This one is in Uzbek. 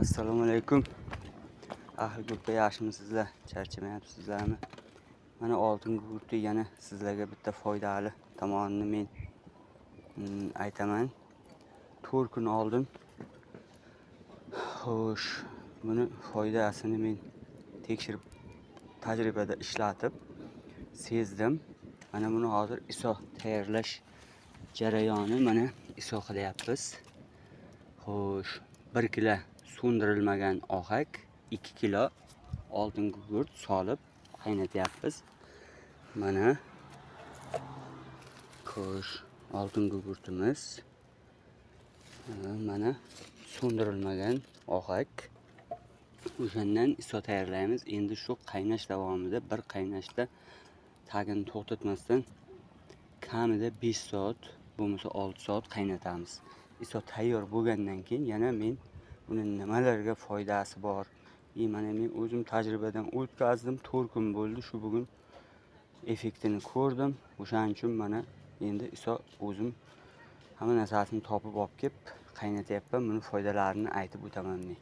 Assalomu alaykum. Ahli gruppa yaxshimisizlar? Charchamayapsizlarmi? Mana oltin gugurtni yana sizlarga bitta foydali tomonini men aytaman. 4 kun oldin. Xo'sh, buni foydasini men tekshirib, tajribada ishlatib sezdim. Mana buni hozir iso tayyorlash jarayoni mana iso qilyapmiz. Xo'sh, 1 kilo so'ndirilmagan ohak, 2 kilo oltin gugurt solib qaynatyapmiz. Mana xo'sh, oltin gugurtimiz. Mana so'ndirilmagan ohak. O'shandan iso tayyorlaymiz. Endi shu qaynash davomida bir qaynashda tagini to'xtatmasdan kamida 5 soat, bo'lmasa 6 soat qaynatamiz. Iso tayyor bo'lgandan keyin yana men buni nimalarga foydasi bor? Mana men o'zim tajribadan o'tkazdim. 4 kun bo'ldi. Shu bugun effektini ko'rdim. O'shaning uchun mana endi iso o'zim hamma narsasini topib olib kelib qaynatyapman. Buni foydalarini aytib o'taman men.